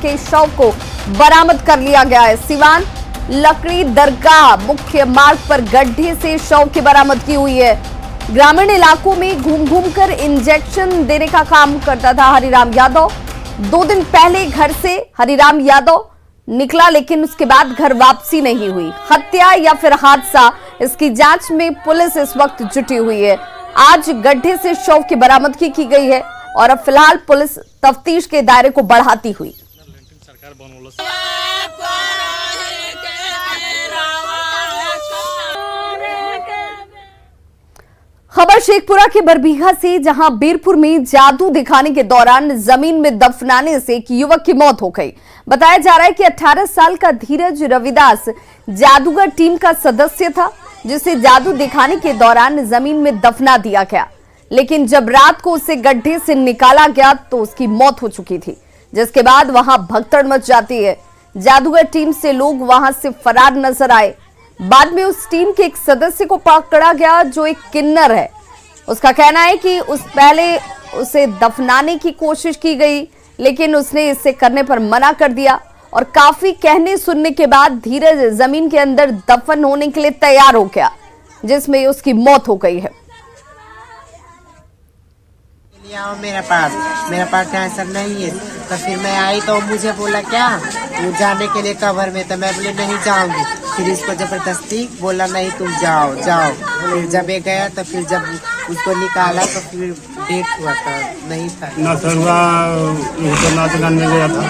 के शव को बरामद कर लिया गया है। सिवान लकड़ी दरगाह मुख्य मार्ग पर गड्ढे से शव की बरामदगी हुई है। ग्रामीण इलाकों में घूम घूम कर इंजेक्शन देने का काम करता था हरिराम यादव। 2 दिन पहले घर से हरिराम यादव निकला, लेकिन उसके बाद घर वापसी नहीं हुई। हत्या या फिर हादसा, इसकी जांच में पुलिस इस वक्त जुटी हुई है। आज गड्ढे से शव की बरामदगी की गई है और अब फिलहाल पुलिस तफ्तीश के दायरे को बढ़ाती हुई। खबर शेखपुरा के बरबीघा से, जहां बीरपुर में जादू दिखाने के दौरान जमीन में दफनाने से एक युवक की मौत हो गई। बताया जा रहा है कि 18 साल का धीरज रविदास जादूगर टीम का सदस्य था, जिसे जादू दिखाने के दौरान जमीन में दफना दिया गया, लेकिन जब रात को उसे गड्ढे से निकाला गया तो उसकी मौत हो चुकी थी, जिसके बाद वहां भगदड़ मच जाती है। जादूगर टीम से लोग वहां से फरार नजर आए। बाद में उस टीम के एक सदस्य को पकड़ा गया जो एक किन्नर है। उसका कहना है कि पहले उसे दफनाने की कोशिश की गई, लेकिन उसने इसे करने पर मना कर दिया और काफी कहने सुनने के बाद धीरज जमीन के अंदर दफन होने के लिए तैयार हो गया, जिसमें उसकी मौत हो गई है। आओ मेरे पास कैंसर नहीं है। तो फिर मैं आई तो मुझे बोला क्या वो जाने के लिए कवर में, तो मैं बोले नहीं जाऊंगी। फिर इसको जबरदस्ती बोला नहीं तुम जाओ। फिर जब ये गया तो फिर जब उसको निकाला तो फिर डेट हुआ था, नहीं था ना सर हुआ। तो नाच गाने गया था,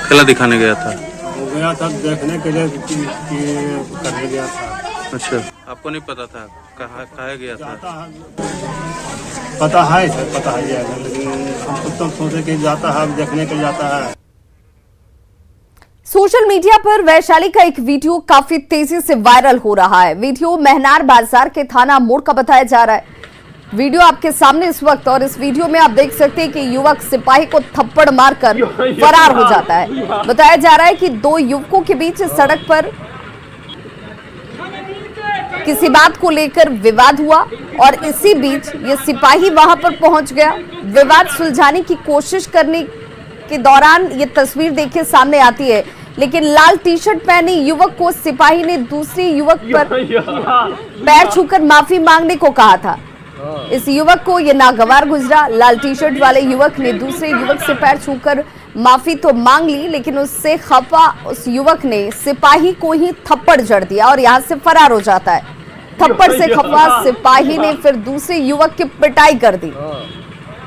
कला दिखाने गया था, गया था देखने के लिए करने गया था। अच्छा, आपको नहीं पता था कहाँ गया था? पता है सर, पता है ये, लेकिन हम तो सोचे कि जाता है, देखने के जाता है। सोशल मीडिया पर वैशाली का एक वीडियो काफी तेजी से वायरल हो रहा है। वीडियो महनार बाजार के थाना मोड़ का बताया जा रहा है। वीडियो आपके सामने इस वक्त, और इस वीडियो में आप देख सकते हैं कि युवक सिपाही को थप्पड़ मारकर फरार हो जाता है। बताया जा रहा है कि 2 युवकों के बीच सड़क पर किसी बात को लेकर विवाद हुआ और इसी बीच ये सिपाही वहां पर पहुंच गया। विवाद सुलझाने की कोशिश करने के दौरान ये तस्वीर देखिए सामने आती है, लेकिन लाल टी शर्ट पहने युवक को सिपाही ने दूसरे युवक पर पैर छूकर माफी मांगने को कहा था। इस युवक को ये नागवार गुजरा। लाल टी शर्ट वाले युवक ने दूसरे युवक से पैर छूकर माफी तो मांग ली, लेकिन उससे खफा उस युवक ने सिपाही को ही थप्पड़ जड़ दिया और यहां से फरार हो जाता है। थप्पड़ से खफा सिपाही ने फिर दूसरे युवक की पिटाई कर दी।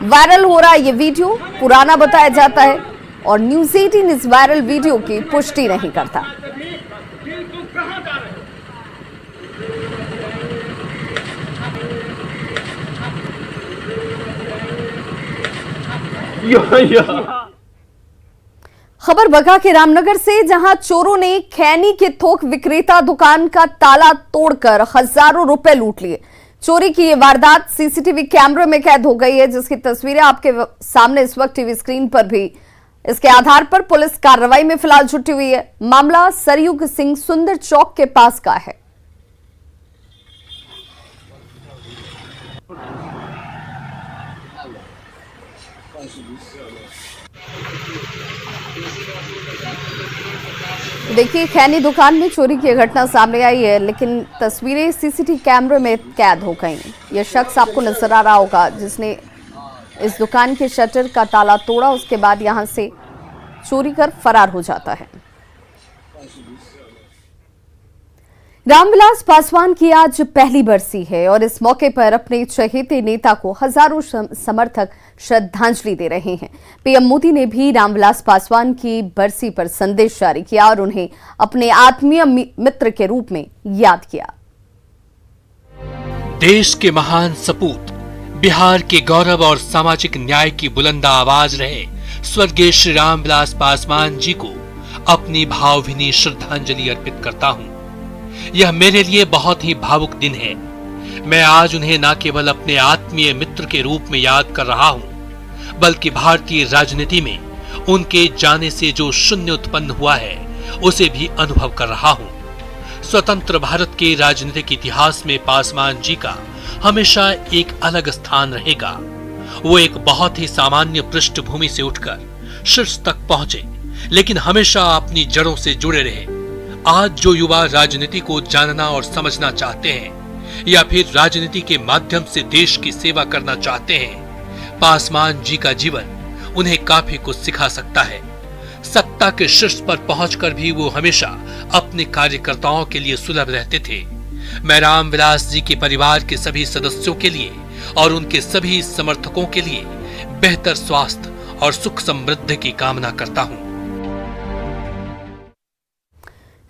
वायरल हो रहा ये वीडियो पुराना बताया जाता है और न्यूज़ 18 इस वायरल वीडियो की पुष्टि नहीं करता। खबर बगा के रामनगर से, जहां चोरों ने खैनी के थोक विक्रेता दुकान का ताला तोड़कर हजारों रुपए लूट लिए। चोरी की ये वारदात सीसीटीवी कैमरे में कैद हो गई है, जिसकी तस्वीरें आपके सामने इस वक्त टीवी स्क्रीन पर भी। इसके आधार पर पुलिस कार्रवाई में फिलहाल जुटी हुई है। मामला सरयुग सिंह सुंदर चौक के पास का है। देखिए, खैनी दुकान में चोरी की घटना सामने आई है, लेकिन तस्वीरें सीसीटीवी कैमरे में कैद हो गई। यह शख्स आपको नजर आ रहा होगा जिसने इस दुकान के शटर का ताला तोड़ा, उसके बाद यहां से चोरी कर फरार हो जाता है। रामविलास पासवान की आज पहली बरसी है और इस मौके पर अपने चहेते नेता को हजारों समर्थक श्रद्धांजलि दे रहे हैं। पीएम मोदी ने भी रामविलास पासवान की बरसी पर संदेश जारी किया और उन्हें अपने आत्मीय मित्र के रूप में याद किया। देश के महान सपूत, बिहार के गौरव और सामाजिक न्याय की बुलंद आवाज रहे स्वर्गीय श्री रामविलास पासवान जी को अपनी भावभीनी श्रद्धांजलि अर्पित करता हूँ। यह मेरे लिए बहुत ही भावुक दिन है। मैं आज उन्हें न केवल अपने आत्मीय मित्र के रूप में याद कर रहा हूँ, बल्कि भारतीय राजनीति में उनके जाने से जो शून्य उत्पन्न हुआ है उसे भी अनुभव कर रहा हूँ। स्वतंत्र भारत के राजनीतिक इतिहास में पासवान जी का हमेशा एक अलग स्थान रहेगा। वो एक बहुत ही सामान्य पृष्ठभूमि से उठकर शीर्ष तक पहुंचे, लेकिन हमेशा अपनी जड़ों से जुड़े रहे। आज जो युवा राजनीति को जानना और समझना चाहते हैं या फिर राजनीति के माध्यम से देश की सेवा करना चाहते हैं, पासवान जी का जीवन उन्हें काफी कुछ सिखा सकता है। सत्ता के शीर्ष पर पहुंचकर भी वो हमेशा अपने कार्यकर्ताओं के लिए सुलभ रहते थे। मैं रामविलास जी के परिवार के सभी सदस्यों के लिए और उनके सभी समर्थकों के लिए बेहतर स्वास्थ्य और सुख समृद्धि की कामना करता हूं।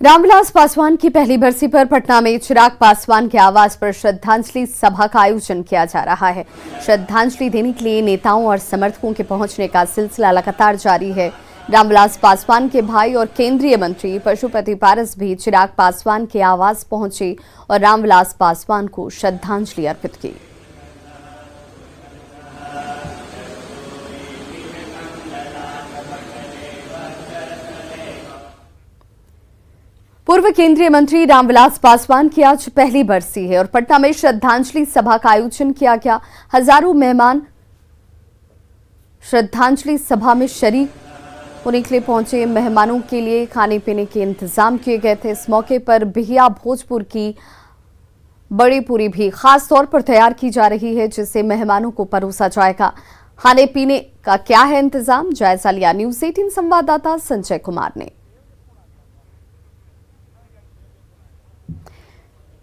रामविलास पासवान की पहली बरसी पर पटना में चिराग पासवान के आवास पर श्रद्धांजलि सभा का आयोजन किया जा रहा है। श्रद्धांजलि देने के लिए नेताओं और समर्थकों के पहुंचने का सिलसिला लगातार जारी है। रामविलास पासवान के भाई और केंद्रीय मंत्री पशुपति पारस भी चिराग पासवान के आवास पहुंचे और रामविलास पासवान को श्रद्धांजलि अर्पित की। पूर्व केंद्रीय मंत्री रामविलास पासवान की आज पहली बरसी है और पटना में श्रद्धांजलि सभा का आयोजन किया गया। हजारों मेहमान श्रद्धांजलि सभा में शरीक होने के लिए पहुंचे। मेहमानों के लिए खाने पीने के इंतजाम किए गए थे। इस मौके पर बिहिया भोजपुर की बड़ी पूरी भी खास तौर पर तैयार की जा रही है, जिसे मेहमानों को परोसा जाएगा। खाने पीने का क्या है इंतजाम, जायजा लिया न्यूज़ 18 संवाददाता संजय कुमार ने।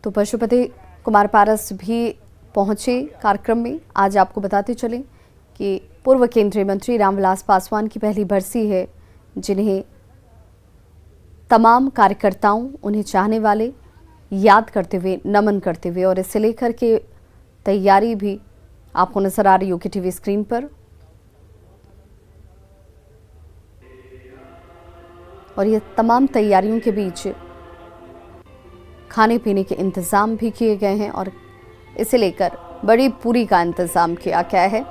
तो पशुपति कुमार पारस भी पहुंचे कार्यक्रम में। आज आपको बताते चलें कि पूर्व केंद्रीय मंत्री रामविलास पासवान की पहली बरसी है, जिन्हें तमाम कार्यकर्ताओं, उन्हें चाहने वाले याद करते हुए, नमन करते हुए, और इसे लेकर के तैयारी भी आपको नजर आ रही होगी टीवी स्क्रीन पर। और ये तमाम तैयारियों के बीच खाने पीने के इंतजाम भी किए गए हैं और इसे लेकर बड़ी पूरी का इंतजाम किया गया है।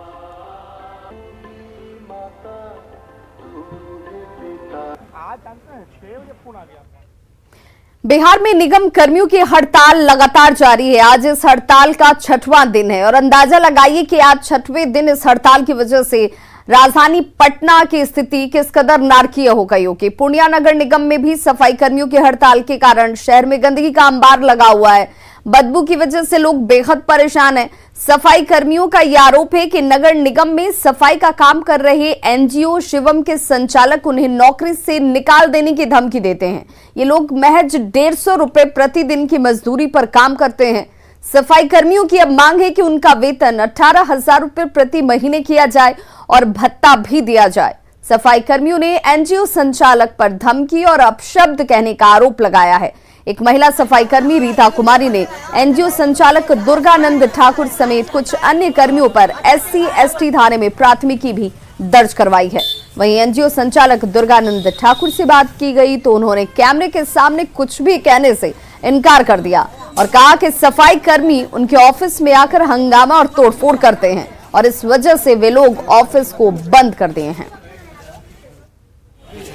बिहार में निगम कर्मियों की हड़ताल लगातार जारी है। आज इस हड़ताल का 6वां दिन है और अंदाजा लगाइए कि आज 6वें दिन इस हड़ताल की वजह से राजधानी पटना की स्थिति किस कदर नारकीय हो गई होगी। पूर्णिया नगर निगम में भी सफाई कर्मियों की हड़ताल के कारण शहर में गंदगी का अंबार लगा हुआ है। बदबू की वजह से लोग बेहद परेशान हैं। सफाई कर्मियों का यह आरोप है कि नगर निगम में सफाई का काम कर रहे एनजीओ शिवम के संचालक उन्हें नौकरी से निकाल देने की धमकी देते हैं। ये लोग महज 150 रुपए प्रतिदिन की मजदूरी पर काम करते हैं। सफाई कर्मियों की अब मांग है कि उनका वेतन 18,000 रुपए प्रति महीने किया जाए और भत्ता भी दिया जाए। सफाई कर्मियों ने एनजीओ संचालक पर धमकी और अपशब्द कहने का आरोप लगाया है। एक महिला सफाई कर्मी रीता कुमारी ने एनजीओ संचालक दुर्गानंद ठाकुर समेत कुछ अन्य कर्मियों पर SC/ST धारे में प्राथमिकी भी दर्ज करवाई है। वहीं एनजीओ संचालक दुर्गानंद ठाकुर से बात की गई तो उन्होंने कैमरे के सामने कुछ भी कहने से इनकार कर दिया और कहा कि सफाई कर्मी उनके ऑफिस में आकर हंगामा और तोड़फोड़ करते हैं और इस वजह से वे लोग ऑफिस को बंद कर दिए हैं।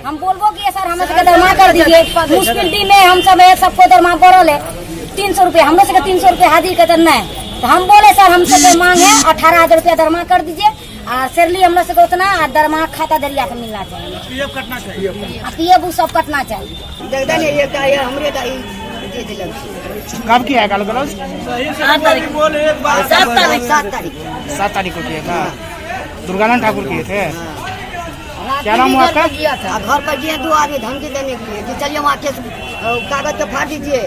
हम बोलबो कि सर हम सबके दरमा कर दीजिए। मुश्किल दिन में हम सब सबको दरमा पड़ल है 300 रुपये, हम लोग से 300 रुपये हाजिर कर देना है। तो हम बोले सर हम सबके मांग है 18,000 रुपया दरमा कर दीजिए और सैलरी हम लोग से उतना दरमा खाता दरिया से मिलना चाहिए, पीएफ कटना चाहिए, पीएफ वो सब कटना चाहिए। कब किया है गाल गलौज? 7 तारीख को किया था। दुर्गानंद ठाकुर किए थे। क्या नाम हुआ आपका? घर पर गए 2 आदमी धमकी देने के लिए कि चलिए वहाँ केस कागज तो फाड़ दीजिए,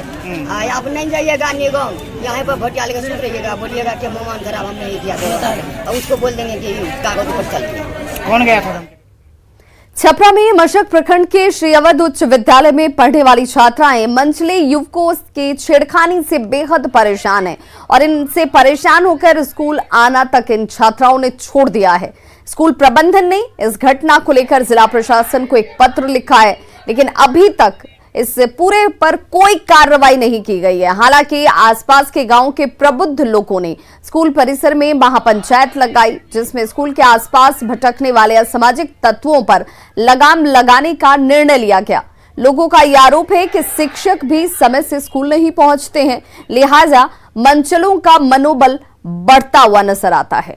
आप नहीं जाइएगा निगम, यहाँ पर भटिया लेकर सुन रहिएगा, बोलिएगा कि मोहम्मद खराब हम नहीं किया और उसको बोल देंगे कि कागज पर चलिए। कौन गया था? छपरा में मशक प्रखंड के श्री अवध उच्च विद्यालय में पढ़ने वाली छात्राएं मंझले युवकों के छेड़खानी से बेहद परेशान हैं और इनसे परेशान होकर स्कूल आना तक इन छात्राओं ने छोड़ दिया है। स्कूल प्रबंधन ने इस घटना को लेकर जिला प्रशासन को एक पत्र लिखा है, लेकिन अभी तक इस पूरे पर कोई कार्रवाई नहीं की गई है। हालांकि आसपास के गांव के प्रबुद्ध लोगों ने स्कूल परिसर में महापंचायत लगाई, जिसमें स्कूल के आसपास भटकने वाले असामाजिक तत्वों पर लगाम लगाने का निर्णय लिया गया। लोगों का यह आरोप है कि शिक्षक भी समय से स्कूल नहीं पहुंचते हैं, लिहाजा मंचलों का मनोबल बढ़ता हुआ नजर आता है।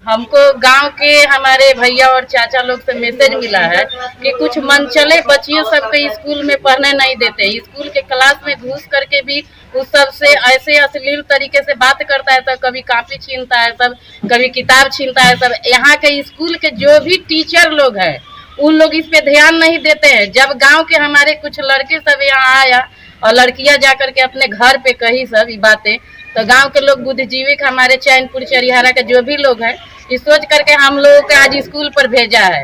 हमको गांव के हमारे भैया और चाचा लोग से मैसेज मिला है कि कुछ मनचले बच्चियों सबके स्कूल में पढ़ने नहीं देते। स्कूल के क्लास में घुस करके भी उस सब से ऐसे अश्लील तरीके से बात करता है। सब कभी कॉपी छीनता है, सब कभी किताब छीनता है। सब यहाँ के स्कूल के जो भी टीचर लोग हैं उन लोग इस पे ध्यान नहीं देते हैं। जब गांव के हमारे कुछ लड़के सब यहाँ आया और लड़कियां जाकर के अपने घर पे कही सब ये बातें, तो गांव के लोग बुद्धिजीवी हमारे चैनपुर चरिहारा के जो भी लोग हैं इस सोच करके हम लोगों को आज स्कूल पर भेजा है।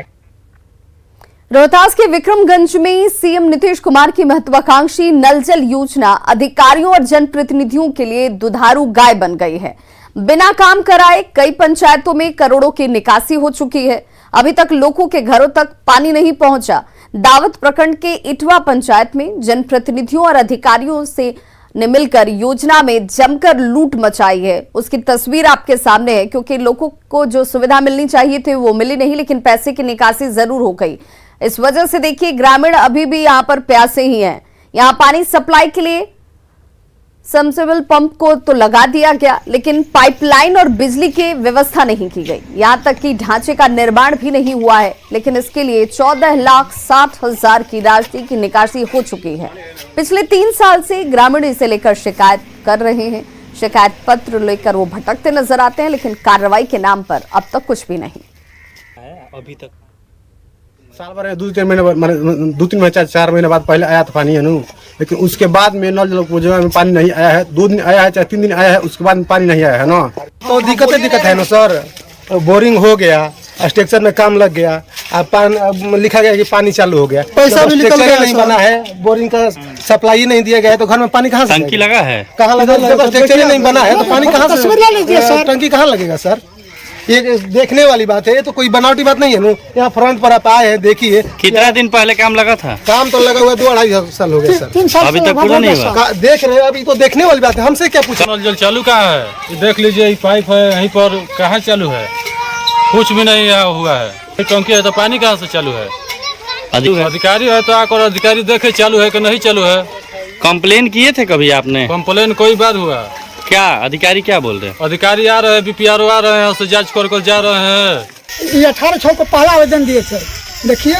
रोहतास के विक्रमगंज में सीएम नीतीश कुमार की महत्वाकांक्षी नल जल योजना अधिकारियों और जनप्रतिनिधियों के लिए दुधारू गाय बन गई है। बिना काम कराए कई पंचायतों में करोड़ों की निकासी हो चुकी है। अभी तक लोगों के घरों तक पानी नहीं पहुंचा। दावत प्रखंड के इटवा पंचायत में जनप्रतिनिधियों और अधिकारियों से ने मिलकर योजना में जमकर लूट मचाई है। उसकी तस्वीर आपके सामने है, क्योंकि लोगों को जो सुविधा मिलनी चाहिए थी वो मिली नहीं, लेकिन पैसे की निकासी जरूर हो गई। इस वजह से देखिए ग्रामीण अभी भी यहां पर प्यासे ही हैं। यहां पानी सप्लाई के लिए सबमर्सिबल पंप को तो लगा दिया गया, लेकिन पाइपलाइन और बिजली की व्यवस्था नहीं की गई। यहां तक कि ढांचे का निर्माण भी नहीं हुआ है, लेकिन इसके लिए 14,60,000 की राशि की निकासी हो चुकी है। पिछले 3 साल से ग्रामीण इसे लेकर शिकायत कर रहे हैं। शिकायत पत्र लेकर वो भटकते नजर आते हैं, लेकिन कार्रवाई के नाम पर अब तक कुछ भी नहीं। अभी तक साल भर 2-3 महीने 4 महीने बाद पहले आया था पानी है ना, लेकिन उसके बाद में नल योजना में पानी नहीं आया है। 2 दिन आया है चाहे 3 दिन आया है, उसके बाद में पानी नहीं आया है ना, तो दिक्कत है ना सर। बोरिंग हो गया, स्ट्रक्चर में काम लग गया, अब लिखा गया कि पानी चालू हो गया, पैसा भी निकल गया, नहीं बना है, बोरिंग का सप्लाई नहीं दिया गया है, तो घर में पानी कहाँ से टंकी लगा है? कहाँ लगा? स्ट्रक्चर ही नहीं बना है तो पानी कहाँ से, टंकी कहाँ लगेगा सर? ये देखने वाली बात है, ये तो कोई बनावटी बात नहीं है ना। यहाँ फ्रंट पर आप आए हैं, देखिए। कितना दिन पहले काम लगा था? काम तो लगा हुआ 2-2.5 साल हो गए सर, अभी तक पूरा नहीं हुआ। देख रहे हैं, अभी तो देखने वाली बात है, हमसे क्या पूछा। नल जल चालू कहाँ है? देख लीजिए, ये पाइप है यहीं पर, कहाँ चालू है? कुछ भी नहीं हुआ है। टंकी है तो पानी कहाँ से चालू है? अधिकारी है तो आकर अधिकारी देखे चालू है कि नहीं चालू है। कंप्लेन किए थे कभी आपने? कंप्लेन कोई बार हुआ? क्या अधिकारी क्या बोल रहे हैं? अधिकारी आ रहे हैं, बीपीआरओ आ रहे हैं, उससे जांच कर जा रहे हैं। ये 18/6 को पहला आवेदन दिए थे, देखिए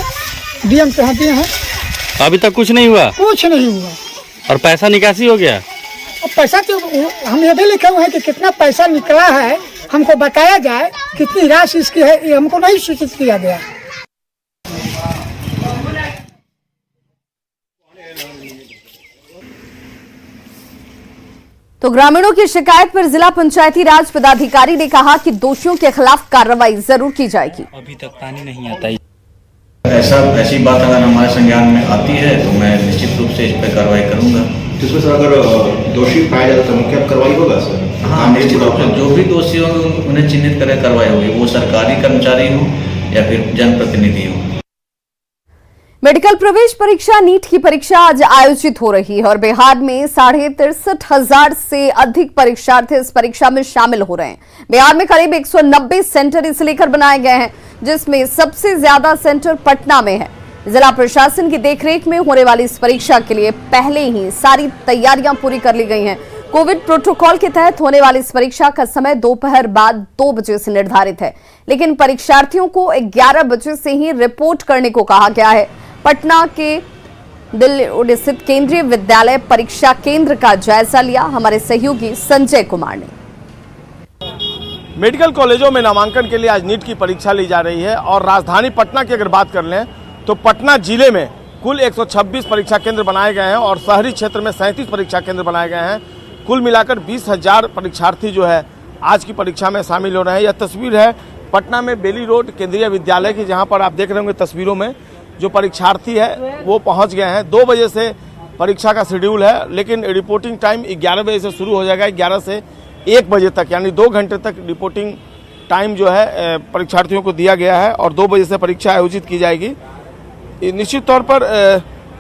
डीएम पे दिए हैं, अभी तक कुछ नहीं हुआ? कुछ नहीं हुआ। और पैसा निकासी हो गया? अब पैसा तो हम ये भी लिखे हुए हैं कि कितना पैसा निकला है हमको बताया जाए, कितनी राशि इसकी है, ये हमको नहीं सूचित किया गया। तो ग्रामीणों की शिकायत पर जिला पंचायती राज पदाधिकारी ने कहा कि दोषियों के खिलाफ कार्रवाई जरूर की जाएगी। अभी तक पानी नहीं आता। ऐसी बात अगर हमारे संज्ञान में आती है तो मैं निश्चित रूप से इस पर कार्रवाई करूंगा। जिसमें सर अगर दोषी पाया जाता है तो क्या कार्रवाई होगा सर? हाँ, निश्चित रूप से जो भी दोषी होंगे उन्हें चिन्हित कर कार्रवाई होगी, वो सरकारी कर्मचारी हो या फिर जनप्रतिनिधि हो। मेडिकल प्रवेश परीक्षा नीट की परीक्षा आज आयोजित हो रही है और बिहार में 63,500 से अधिक परीक्षार्थी इस परीक्षा में शामिल हो रहे हैं। बिहार में करीब 190 सेंटर इसे लेकर बनाए गए हैं, जिसमें सबसे ज्यादा सेंटर पटना में है। जिला प्रशासन की देखरेख में होने वाली इस परीक्षा के लिए पहले ही सारी तैयारियां पूरी कर ली गई हैं। कोविड प्रोटोकॉल के तहत होने वाली इस परीक्षा का समय दोपहर बाद 2 बजे से निर्धारित है, लेकिन परीक्षार्थियों को 11 बजे से ही रिपोर्ट करने को कहा गया है। पटना के दिल्ली स्थित केंद्रीय विद्यालय परीक्षा केंद्र का जायजा लिया हमारे सहयोगी संजय कुमार ने। मेडिकल कॉलेजों में नामांकन के लिए आज नीट की परीक्षा ली जा रही है और राजधानी पटना की अगर बात कर लें तो पटना जिले में कुल 126 परीक्षा केंद्र बनाए गए हैं और शहरी क्षेत्र में 37 परीक्षा केंद्र बनाए गए हैं। कुल मिलाकर 20,000 परीक्षार्थी जो है आज की परीक्षा में शामिल हो रहे हैं। यह तस्वीर है पटना में बेली रोड केंद्रीय विद्यालय की, जहां पर आप देख रहे होंगे तस्वीरों में जो परीक्षार्थी है वो पहुंच गए हैं। 2 बजे से परीक्षा का शेड्यूल है, लेकिन रिपोर्टिंग टाइम 11 बजे से शुरू हो जाएगा। 11 से 1 बजे तक यानी 2 घंटे तक रिपोर्टिंग टाइम जो है परीक्षार्थियों को दिया गया है और 2 बजे से परीक्षा आयोजित की जाएगी। निश्चित तौर पर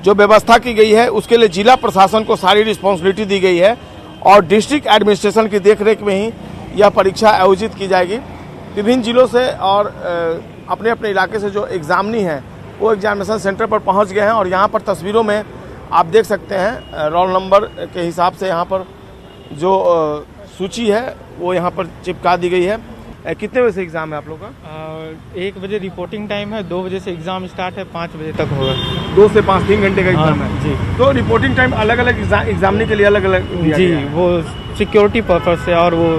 जो व्यवस्था की गई है उसके लिए जिला प्रशासन को सारी रिस्पॉन्सिबिलिटी दी गई है और डिस्ट्रिक्ट एडमिनिस्ट्रेशन की देखरेख में ही यह परीक्षा आयोजित की जाएगी। विभिन्न जिलों से और अपने अपने इलाके से जो एग्जामिनी हैं वो एग्जामिनेशन सेंटर पर पहुंच गए हैं और यहाँ पर तस्वीरों में आप देख सकते हैं रोल नंबर के हिसाब से यहाँ पर जो सूची है वो यहाँ पर चिपका दी गई है। कितने बजे से एग्जाम है आप लोग का? 1 बजे रिपोर्टिंग टाइम है, 2 बजे से एग्जाम स्टार्ट है, 5 बजे तक होगा। 2 से 5 3 घंटे का एग्जाम है जी। तो रिपोर्टिंग टाइम अलग अलग एग्जामिने के लिए अलग अलग जी, वो सिक्योरिटी पर्पज से और वो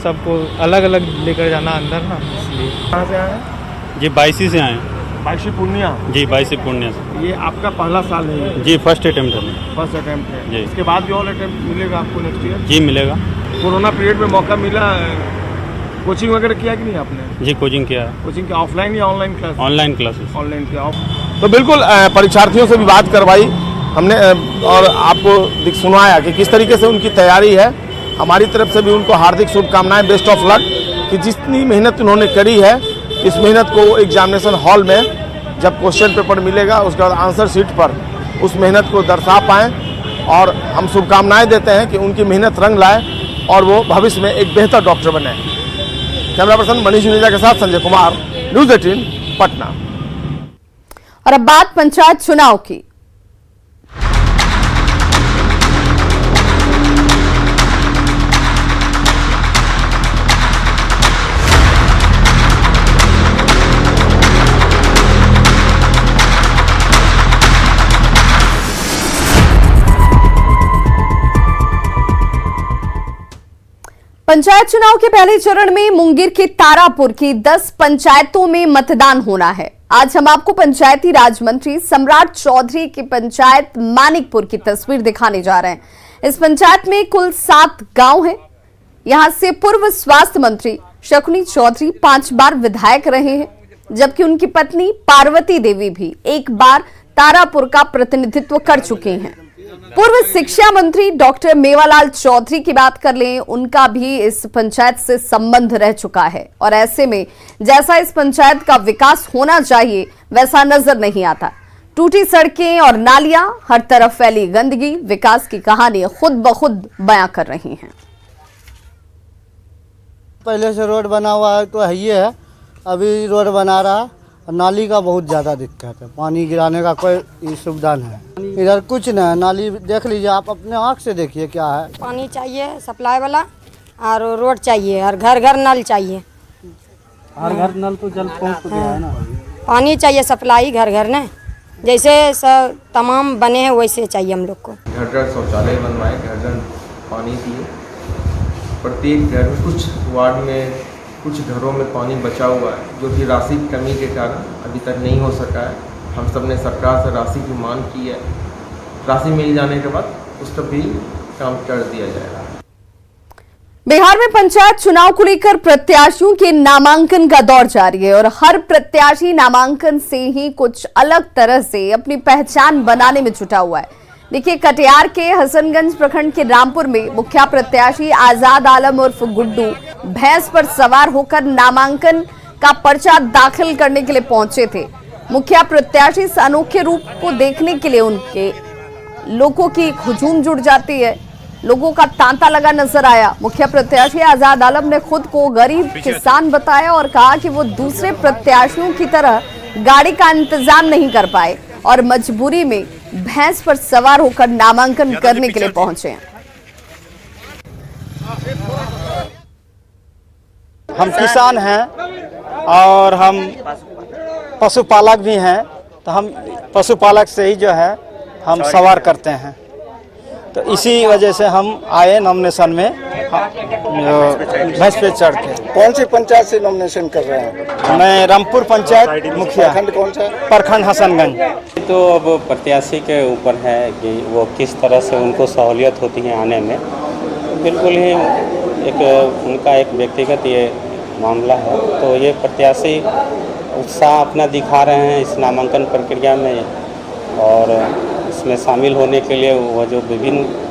सबको अलग अलग लेकर जाना अंदर ना, इसलिए। कहाँ से आए हैं? जी 22 से आए हैं। 22 पूर्णिया? जी 22 पूर्णिया से। ये आपका पहला साल है? जी फर्स्ट अटेम्प्ट है। फर्स्ट अटेम्प्ट है जी। इसके बाद भी और अटेम्प्ट मिलेगा आपको नेक्स्ट ईयर? जी मिलेगा। कोरोना पीरियड में मौका मिला, कोचिंग वगैरह किया कि नहीं आपने? जी कोचिंग किया है। कोचिंग क्या ऑफलाइन या online class? Online classes. Online किया। तो बिल्कुल परीक्षार्थियों से भी बात करवाई हमने और आपको सुनाया कि किस तरीके से उनकी तैयारी है। हमारी तरफ से भी उनको हार्दिक शुभकामनाएं, बेस्ट ऑफ लक, कि जितनी मेहनत उन्होंने करी है इस मेहनत को एग्जामिनेशन हॉल में जब क्वेश्चन पेपर मिलेगा उसके बाद आंसर शीट पर उस मेहनत को दर्शा पाएँ। और हम शुभकामनाएं देते हैं कि उनकी मेहनत रंग लाए और वो भविष्य में एक बेहतर डॉक्टर बने। कैमरा पर्सन मनीष जुनेजा के साथ संजय कुमार, न्यूज़ 18 पटना। और अब बात पंचायत चुनाव की। पंचायत चुनाव के पहले चरण में मुंगेर के तारापुर की 10 पंचायतों में मतदान होना है। आज हम आपको पंचायती राज मंत्री सम्राट चौधरी की पंचायत मानिकपुर की तस्वीर दिखाने जा रहे हैं। इस पंचायत में कुल 7 गांव हैं। यहां से पूर्व स्वास्थ्य मंत्री शकुनी चौधरी 5 बार विधायक रहे हैं, जबकि उनकी पत्नी पार्वती देवी भी एक बार तारापुर का प्रतिनिधित्व कर चुके हैं। पूर्व शिक्षा मंत्री डॉक्टर मेवालाल चौधरी की बात कर लें, उनका भी इस पंचायत से संबंध रह चुका है और ऐसे में जैसा इस पंचायत का विकास होना चाहिए वैसा नजर नहीं आता। टूटी सड़कें और नालियां, हर तरफ फैली गंदगी विकास की कहानी खुद ब खुद बयां कर रही हैं। पहले से रोड बना हुआ है तो है ही है, अभी रोड बना रहा। नाली का बहुत ज़्यादा दिक्कत है, पानी गिराने का कोई सुविधा नहीं है। इधर कुछ नहीं है, नाली देख लीजिए आप, अपने आँख से देखिए क्या है। पानी चाहिए सप्लाई वाला और रोड चाहिए और घर घर नल चाहिए। हर घर नल तो जल पहुँच गया है ना। पानी चाहिए सप्लाई घर घर ने, जैसे सब तमाम बने हैं वैसे चाहिए हम लोग को। घर घर शौचालय बनवाए, घर घर पानी दिए। प्रत्येक घर में कुछ वार्ड में कुछ घरों में पानी बचा हुआ है जो कि राशि की कमी के कारण अभी तक नहीं हो सका है। हम सब ने सरकार से राशि की मांग की है, राशि मिल जाने के बाद उस पर भी काम कर दिया जाएगा। बिहार में पंचायत चुनाव को लेकर प्रत्याशियों के नामांकन का दौर जारी है और हर प्रत्याशी नामांकन से ही कुछ अलग तरह से अपनी पहचान बनाने में जुटा हुआ है। देखिए, कटिहार के हसनगंज प्रखंड के रामपुर में मुखिया प्रत्याशी आजाद आलम उर्फ गुड्डू भैंस पर सवार होकर नामांकन का पर्चा दाखिल करने के लिए पहुंचे थे। मुखिया प्रत्याशी इस अनोखे रूप को देखने के लिए उनके लोगों की हुजूम जुड़ जाती है, लोगों का तांता लगा नजर आया। मुखिया प्रत्याशी आजाद आलम ने खुद को गरीब किसान बताया और कहा कि वो दूसरे प्रत्याशियों की तरह गाड़ी का इंतजाम नहीं कर पाए और मजबूरी में भैंस पर सवार होकर नामांकन करने के लिए पहुंचे हैं। हम किसान हैं और हम पशुपालक भी हैं, तो हम पशुपालक से ही जो है हम सवार करते हैं। तो इसी वजह से हम आए नॉमिनेशन में भैंस पे चढ़ के। कौन सी पंचायत से नॉमिनेशन कर रहे हैं? मैं रामपुर पंचायत मुखिया। प्रखंड कौन सा है? प्रखंड हसनगंज। तो अब प्रत्याशी के ऊपर है कि वो किस तरह से उनको सहूलियत होती है आने में। बिल्कुल ही एक उनका एक व्यक्तिगत ये मामला है। तो ये प्रत्याशी उत्साह अपना दिखा रहे हैं इस नामांकन प्रक्रिया में और इसमें शामिल होने के लिए वो जो विभिन्न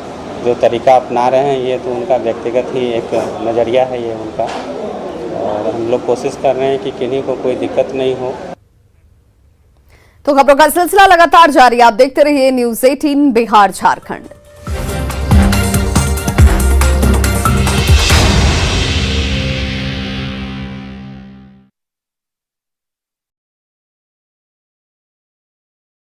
जो तरीका अपना रहे हैं, ये तो उनका व्यक्तिगत ही एक नज़रिया है ये उनका, और हम लोग कोशिश कर रहे हैं कि किन्हीं को कोई दिक्कत नहीं हो। तो खबरों का सिलसिला लगातार जारी, आप देखते रहिए न्यूज़ 18 बिहार झारखंड।